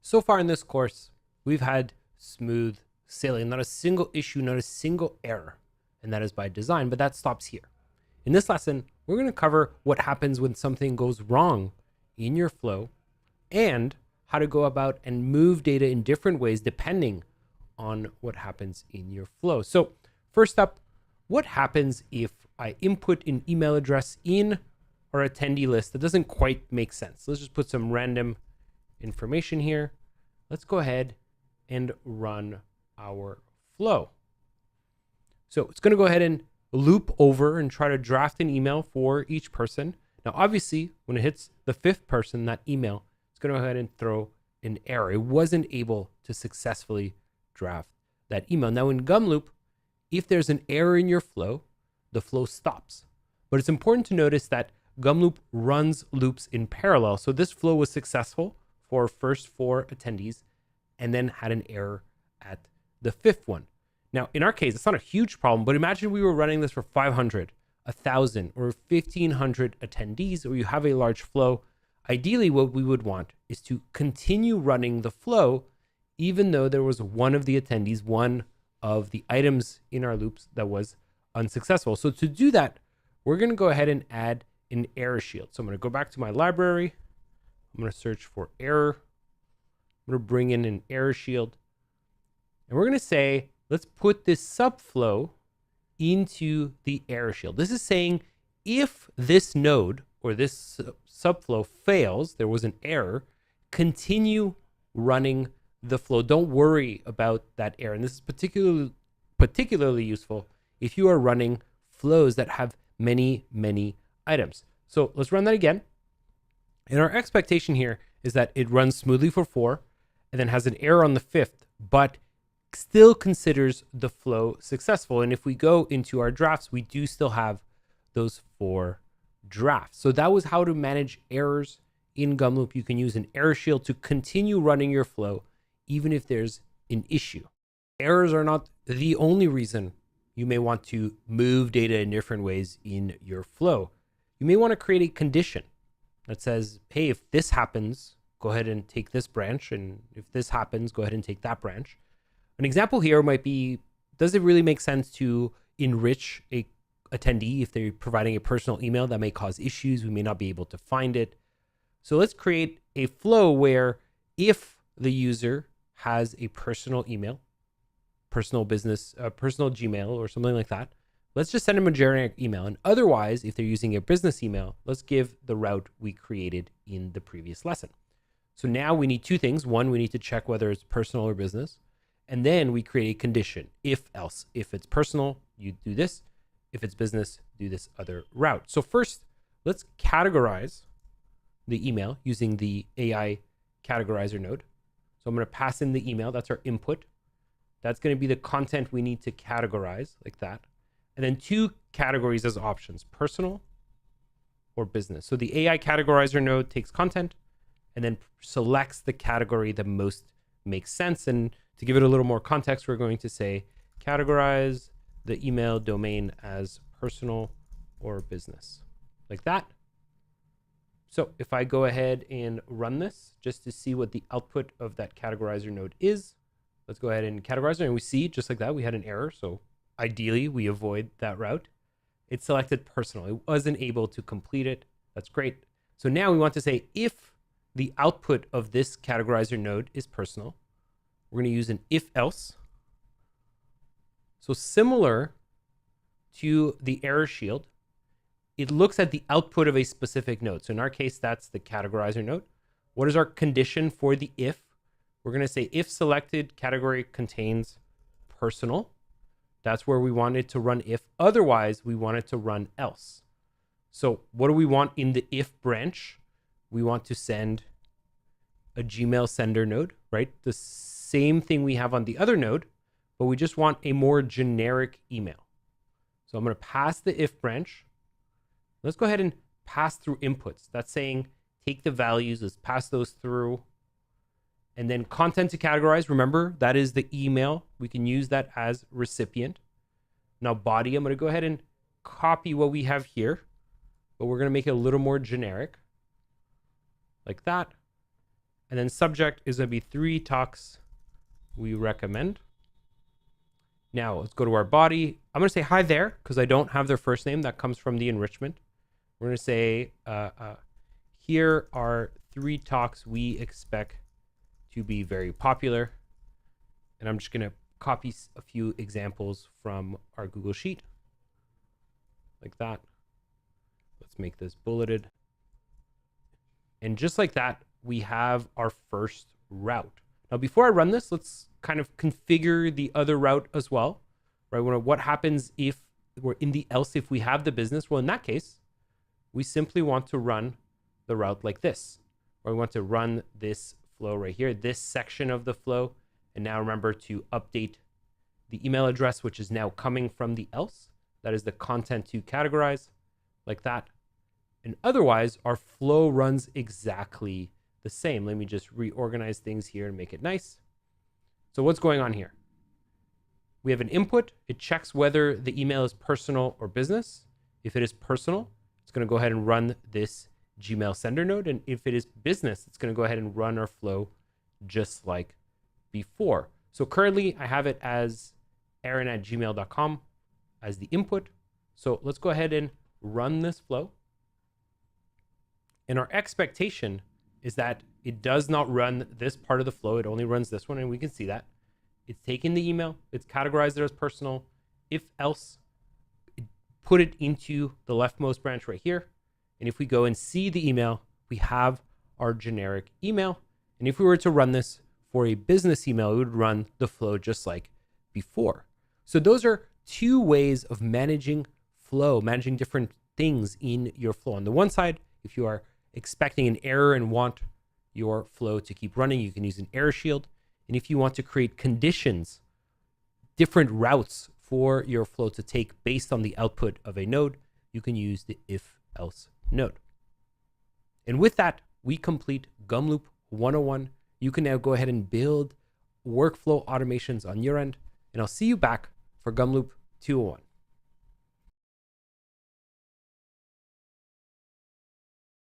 So far in this course, we've had smooth sailing, not a single issue, not a single error, and that is by design, but that stops here. In this lesson, we're going to cover what happens when something goes wrong in your flow and how to go about and move data in different ways depending on what happens in your flow. So first up, what happens if I input an email address in our attendee list that doesn't quite make sense? Let's just put some random information here. Let's go ahead and run our flow. So it's going to go ahead and loop over and try to draft an email for each person. Now, obviously, when it hits the fifth person, that email, it's going to go ahead and throw an error. It wasn't able to successfully draft that email. Now, in Gumloop, if there's an error in your flow, the flow stops. But it's important to notice that Gumloop runs loops in parallel. So this flow was successful for first 4 attendees and then had an error at the 5th one. Now, in our case, it's not a huge problem, but imagine we were running this for 500, 1,000, or 1,500 attendees, or you have a large flow. Ideally, what we would want is to continue running the flow, even though there was one of the attendees, one of the items in our loops that was unsuccessful. So to do that, we're going to go ahead and add an error shield. So I'm going to go back to my library. I'm going to search for error. I'm going to bring in an error shield. And we're going to say, let's put this subflow into the error shield. This is saying if this node or this subflow fails, there was an error, continue running the flow. Don't worry about that error. And this is particularly useful if you are running flows that have many, many items. So let's run that again. And our expectation here is that it runs smoothly for 4 and then has an error on the 5th, but still considers the flow successful. And if we go into our drafts, we do still have those 4 drafts. So that was how to manage errors in Gumloop. You can use an error shield to continue running your flow, even if there's an issue. Errors are not the only reason you may want to move data in different ways in your flow. You may want to create a condition that says, hey, if this happens, go ahead and take this branch. And if this happens, go ahead and take that branch. An example here might be, does it really make sense to enrich a attendee if they're providing a personal email that may cause issues? We may not be able to find it. So let's create a flow where if the user has a personal email, personal business, personal Gmail or something like that, let's just send them a generic email. And otherwise, if they're using a business email, let's give the route we created in the previous lesson. So now we need 2 things. One, we need to check whether it's personal or business. And then we create a condition, if else. If it's personal, you do this. If it's business, do this other route. So first, let's categorize the email using the AI categorizer node. So I'm going to pass in the email. That's our input. That's going to be the content we need to categorize, like that. And then 2 categories as options, personal or business. So the AI categorizer node takes content and then selects the category that most makes sense. And to give it a little more context, we're going to say categorize the email domain as personal or business, like that. So if I go ahead and run this just to see what the output of that categorizer node is, let's go ahead and categorize it. And we see just like that, we had an error. So ideally we avoid that route. It selected personal. It wasn't able to complete it. That's great. So now we want to say if the output of this categorizer node is personal, we're going to use an if else. So similar to the error shield, it looks at the output of a specific node. So in our case, that's the categorizer node. What is our condition for the if? We're going to say if selected category contains personal. That's where we want it to run if. Otherwise, we want it to run else. So what do we want in the if branch? We want to send a Gmail sender node, right? The same thing we have on the other node, but we just want a more generic email. So I'm going to pass the if branch. Let's go ahead and pass through inputs. That's saying take the values, let's pass those through. And then content to categorize, remember, that is the email. We can use that as recipient. Now body, I'm going to go ahead and copy what we have here, but we're going to make it a little more generic, like that. And then subject is going to be 3 talks we recommend. Now let's go to our body. I'm going to say hi there because I don't have their first name. That comes from the enrichment. We're going to say, here are 3 talks we expect to be very popular. And I'm just going to copy a few examples from our Google Sheet like that. Let's make this bulleted. And just like that, we have our first route. Now, before I run this, let's kind of configure the other route as well, right? What happens if we're in the else if we have the business? Well, in that case, we simply want to run the route like this, or we want to run this flow right here, this section of the flow. And now remember to update the email address, which is now coming from the else. That is the content to categorize like that. And otherwise, our flow runs exactly the same. Let me just reorganize things here and make it nice. So what's going on here? We have an input. It checks whether the email is personal or business. If it is personal, it's going to go ahead and run this Gmail sender node. And if it is business, it's going to go ahead and run our flow just like before. So currently I have it as aaron@gmail.com as the input. So let's go ahead and run this flow. And our expectation is that it does not run this part of the flow. It only runs this one, and we can see that. It's taken the email, it's categorized it as personal. If else, put it into the leftmost branch right here. And if we go and see the email, we have our generic email. And if we were to run this for a business email, it would run the flow just like before. So those are 2 ways of managing flow, managing different things in your flow. On the one side, if you are expecting an error and want your flow to keep running, you can use an error shield. And if you want to create conditions, different routes for your flow to take based on the output of a node, you can use the if-else node. And with that, we complete Gumloop 101. You can now go ahead and build workflow automations on your end. And I'll see you back for Gumloop 201.